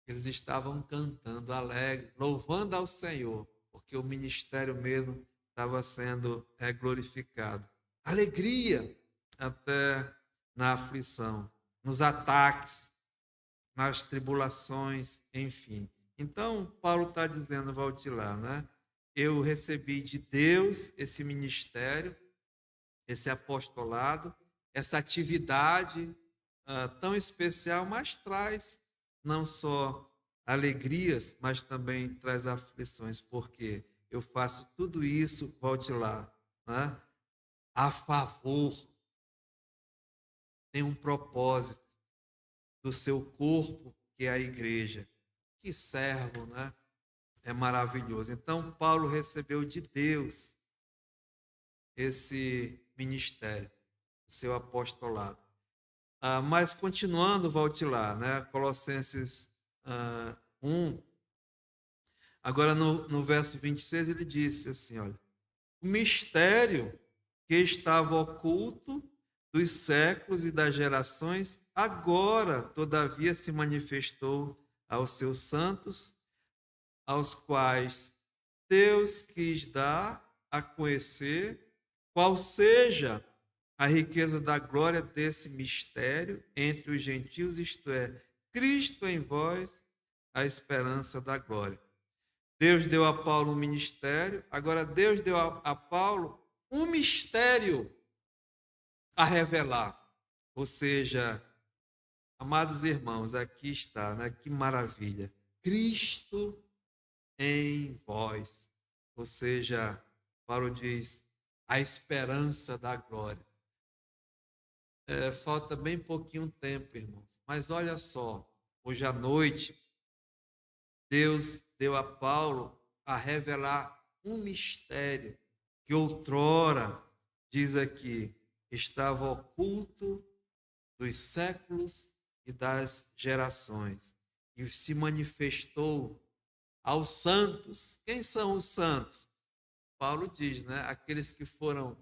eles estavam cantando alegre, louvando ao Senhor, porque o ministério mesmo estava sendo glorificado. Alegria até na aflição, nos ataques, nas tribulações, enfim. Então, Paulo está dizendo, volte lá, né? Eu recebi de Deus esse ministério, esse apostolado, essa atividade tão especial, mas traz não só alegrias, mas também traz aflições, porque eu faço tudo isso, volte lá, né? A favor, tem um propósito do seu corpo, que é a igreja. Que servo, né? É maravilhoso. Então, Paulo recebeu de Deus esse ministério, o seu apostolado. Mas continuando, volte lá, né? Colossenses 1. Agora no verso 26 ele disse assim, olha, o mistério que estava oculto dos séculos e das gerações, agora, todavia, se manifestou aos seus santos, aos quais Deus quis dar a conhecer qual seja a riqueza da glória desse mistério entre os gentios, isto é, Cristo em vós, a esperança da glória. Deus deu a Paulo um ministério, agora Deus deu a Paulo um mistério a revelar. Ou seja, amados irmãos, aqui está, né? Que maravilha. Cristo em vós. Ou seja, Paulo diz, a esperança da glória. Falta bem pouquinho tempo, irmãos. Mas olha só, hoje à noite, Deus deu a Paulo a revelar um mistério que outrora, diz aqui, estava oculto dos séculos e das gerações, e se manifestou aos santos. Quem são os santos? Paulo diz, né? Aqueles que foram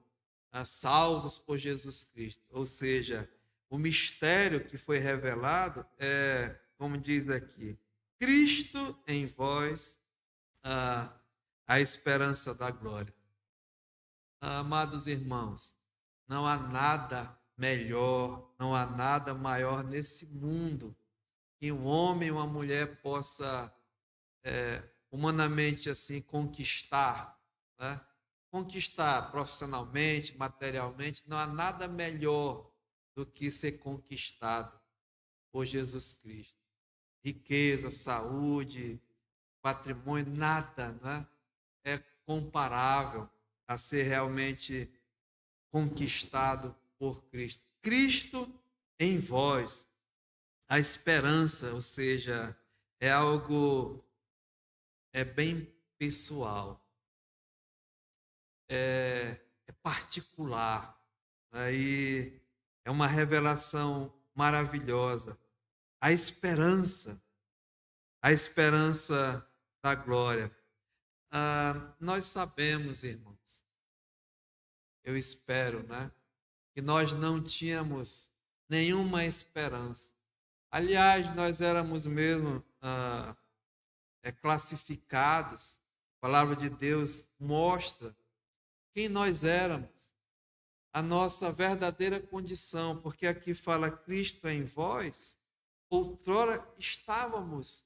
salvos por Jesus Cristo. Ou seja, o mistério que foi revelado é, como diz aqui, Cristo em vós, a esperança da glória. Amados irmãos, não há nada melhor, não há nada maior nesse mundo que um homem e uma mulher possa humanamente assim conquistar, né? Conquistar profissionalmente, materialmente, não há nada melhor do que ser conquistado por Jesus Cristo. Riqueza, saúde, patrimônio, nada, né? É comparável a ser realmente conquistado por Cristo. Cristo em vós, a esperança, ou seja, é algo bem pessoal, é particular, aí é uma revelação maravilhosa. A esperança da glória. Nós sabemos, irmãos, eu espero, né, que nós não tínhamos nenhuma esperança. Aliás, nós éramos mesmo classificados. A palavra de Deus mostra quem nós éramos, a nossa verdadeira condição, porque aqui fala Cristo em vós, outrora estávamos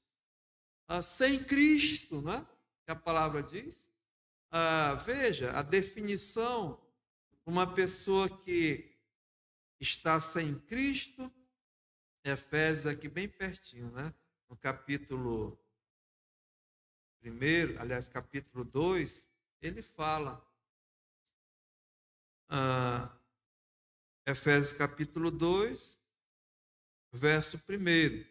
sem Cristo, né? Que a palavra diz. Veja, a definição de uma pessoa que está sem Cristo, Efésios aqui bem pertinho, né? No capítulo 1, aliás, capítulo 2, ele fala, Efésios capítulo 2, verso 1,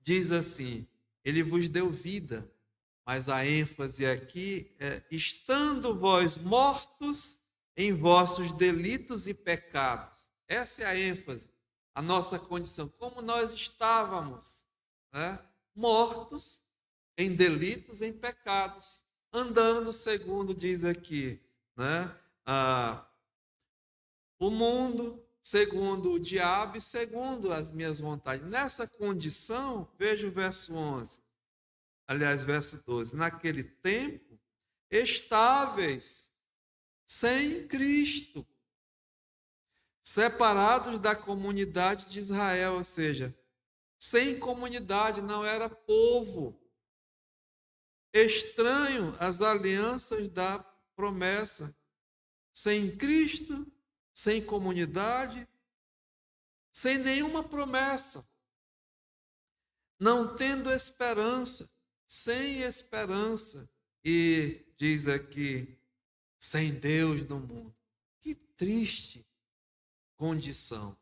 diz assim, ele vos deu vida, mas a ênfase aqui é, estando vós mortos em vossos delitos e pecados. Essa é a ênfase, a nossa condição, como nós estávamos, né? Mortos em delitos, em pecados, andando segundo diz aqui, né? O mundo, segundo o diabo e segundo as minhas vontades. Nessa condição, veja o verso 11, aliás, verso 12. Naquele tempo, estáveis, sem Cristo, separados da comunidade de Israel, ou seja, sem comunidade, não era povo, estranho às alianças da promessa, sem Cristo, sem comunidade, sem nenhuma promessa, não tendo esperança, sem esperança, e diz aqui, sem Deus no mundo. Que triste condição.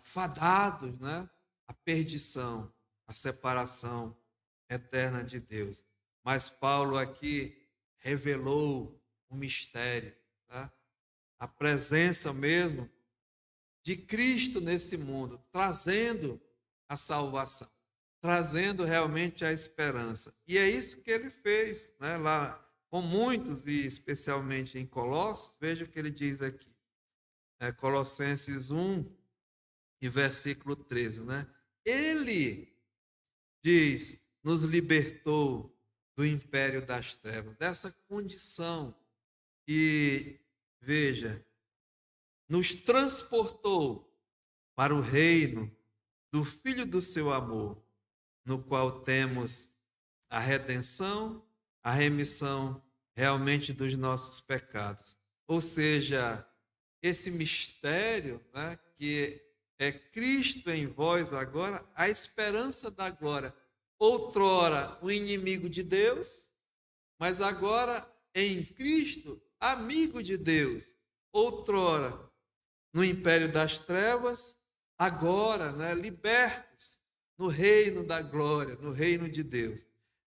Fadados, né? A perdição, a separação eterna de Deus. Mas Paulo aqui revelou o mistério, tá? A presença mesmo de Cristo nesse mundo, trazendo a salvação, trazendo realmente a esperança. E é isso que ele fez, né? Lá com muitos, e especialmente em Colossos, veja o que ele diz aqui. Colossenses 1 e versículo 13, né? Ele, diz, nos libertou do império das trevas, dessa condição. E, veja, nos transportou para o reino do Filho do seu amor, no qual temos a redenção, a remissão realmente dos nossos pecados. Ou seja, esse mistério, né, que é Cristo em vós agora, a esperança da glória. Outrora o inimigo de Deus, mas agora em Cristo, amigo de Deus. Outrora no império das trevas, agora, né, libertos no reino da glória, no reino de Deus.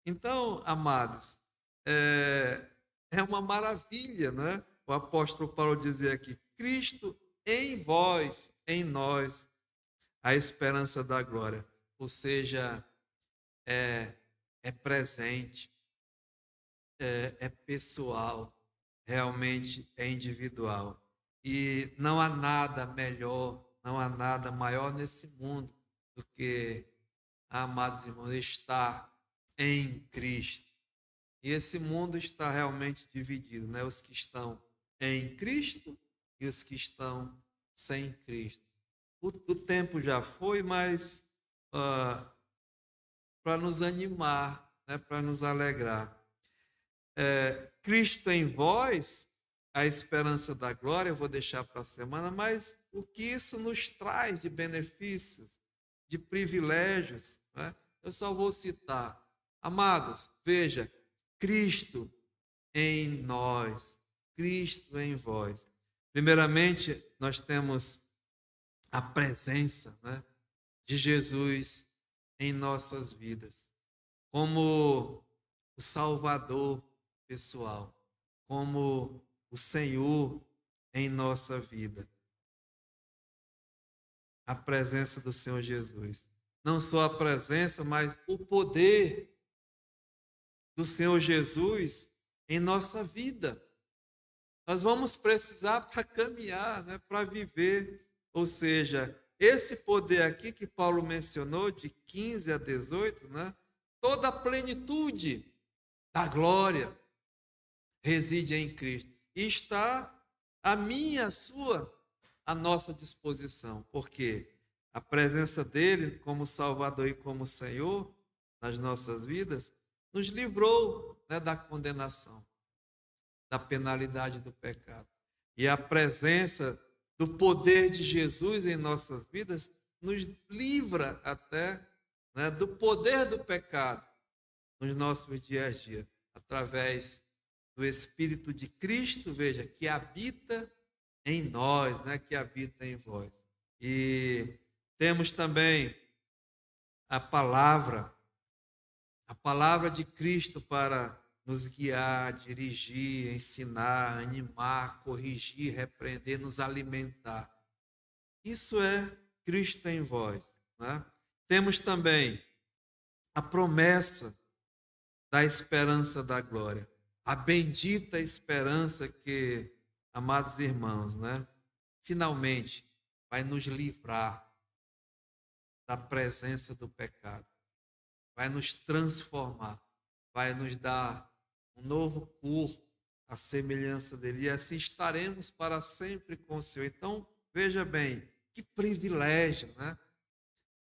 Então, amados, é uma maravilha, né? O apóstolo Paulo dizia aqui, Cristo em vós, em nós, a esperança da glória. Ou seja, é presente, é pessoal, realmente é individual. E não há nada melhor, não há nada maior nesse mundo do que, amados irmãos, estar em Cristo. E esse mundo está realmente dividido, né? Os que estão em Cristo e os que estão sem Cristo. O tempo já foi, mas para nos animar, né? Para nos alegrar. Cristo em vós, a esperança da glória, eu vou deixar para a semana, mas o que isso nos traz de benefícios, de privilégios, né? Eu só vou citar. Amados, veja, Cristo em nós, Cristo em vós. Primeiramente, nós temos a presença, né, de Jesus em nossas vidas, como o Salvador pessoal, como o Senhor em nossa vida. A presença do Senhor Jesus. Não só a presença, mas o poder do Senhor Jesus em nossa vida. Nós vamos precisar para caminhar, né, para viver. Ou seja, esse poder aqui que Paulo mencionou, de 15 a 18, né, toda a plenitude da glória reside em Cristo. E está a minha, a sua, à nossa disposição. Porque a presença dele como Salvador e como Senhor nas nossas vidas nos livrou, né, da condenação, da penalidade do pecado. E a presença do poder de Jesus em nossas vidas nos livra até, né, do poder do pecado nos nossos dias a dia, através do Espírito de Cristo, veja, que habita em nós, né, que habita em vós. E temos também a palavra de Cristo para nos guiar, dirigir, ensinar, animar, corrigir, repreender, nos alimentar. Isso é Cristo em vós, né? Temos também a promessa da esperança da glória. A bendita esperança que, amados irmãos, né, finalmente vai nos livrar da presença do pecado, vai nos transformar, vai nos dar um novo corpo, a semelhança dele, e assim estaremos para sempre com o Senhor. Então, veja bem, que privilégio, né?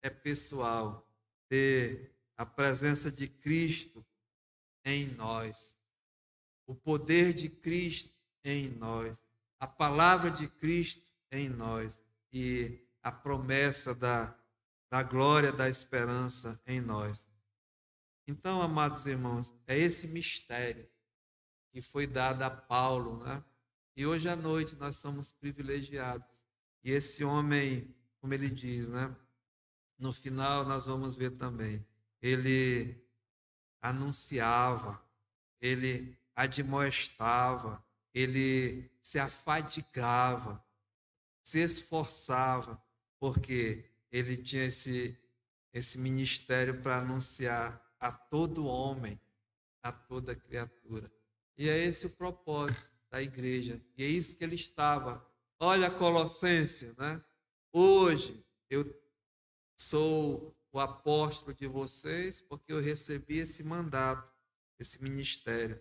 É pessoal ter a presença de Cristo em nós, o poder de Cristo em nós, a palavra de Cristo em nós e a promessa da glória, da esperança em nós. Então, amados irmãos, é esse mistério que foi dado a Paulo, né? E hoje à noite nós somos privilegiados. E esse homem, como ele diz, né? No final nós vamos ver também, ele anunciava, ele admoestava, ele se afadigava, se esforçava, porque ele tinha esse ministério para anunciar a todo homem, a toda criatura. E é esse o propósito da igreja. E é isso que ele estava. Olha, Colossenses, né? Hoje eu sou o apóstolo de vocês porque eu recebi esse mandato, esse ministério.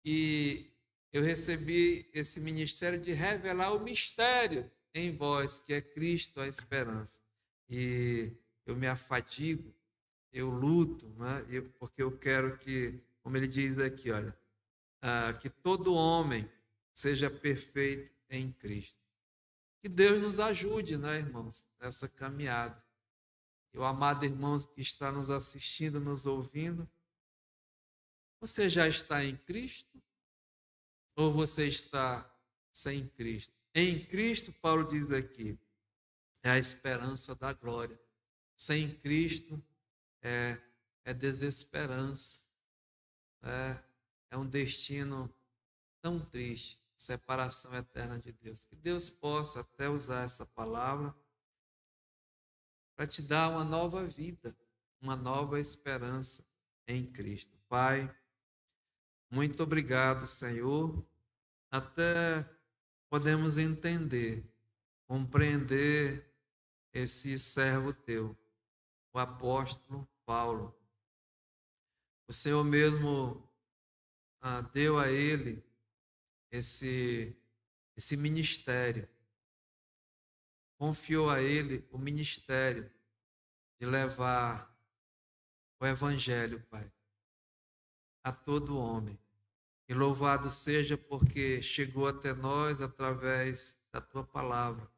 E eu recebi esse ministério de revelar o mistério em vós, que é Cristo a esperança. E eu me afadigo, eu luto, né? Porque eu quero que, como ele diz aqui, olha, que todo homem seja perfeito em Cristo. Que Deus nos ajude, né, irmãos, nessa caminhada. E o amado irmão que está nos assistindo, nos ouvindo, você já está em Cristo? Ou você está sem Cristo? Em Cristo, Paulo diz aqui, é a esperança da glória. Sem Cristo é desesperança. É um destino tão triste, separação eterna de Deus. Que Deus possa até usar essa palavra para te dar uma nova vida, uma nova esperança em Cristo. Pai, muito obrigado, Senhor. Até podemos entender, compreender esse servo teu, o apóstolo Paulo. O Senhor mesmo deu a ele esse ministério, confiou a ele o ministério de levar o evangelho, Pai, a todo homem. E louvado seja porque chegou até nós através da tua palavra,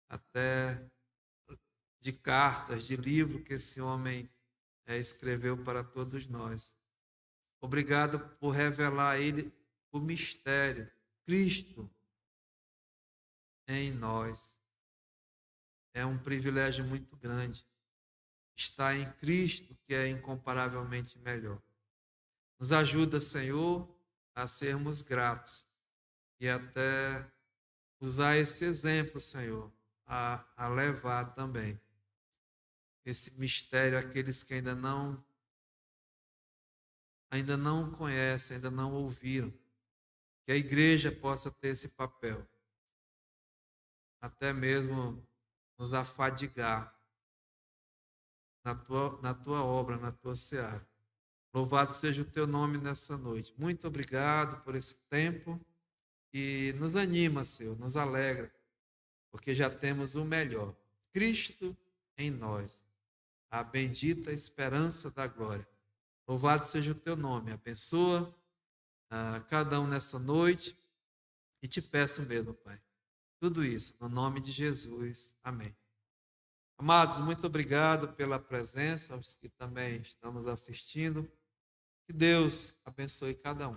até de cartas, de livro que esse homem escreveu para todos nós. Obrigado por revelar a ele o mistério, Cristo em nós. É um privilégio muito grande estar em Cristo, que é incomparavelmente melhor. Nos ajuda, Senhor, a sermos gratos e até usar esse exemplo, Senhor, a levar também esse mistério àqueles que ainda não conhecem, ainda não ouviram. Que a igreja possa ter esse papel, até mesmo nos afadigar na tua obra, na tua seara. Louvado seja o teu nome nessa noite. Muito obrigado por esse tempo e nos anima, Senhor, nos alegra, porque já temos o melhor, Cristo em nós, a bendita esperança da glória. Louvado seja o teu nome. Abençoa cada um nessa noite e te peço mesmo, Pai, tudo isso no nome de Jesus. Amém. Amados, muito obrigado pela presença, aos que também estão nos assistindo. Que Deus abençoe cada um.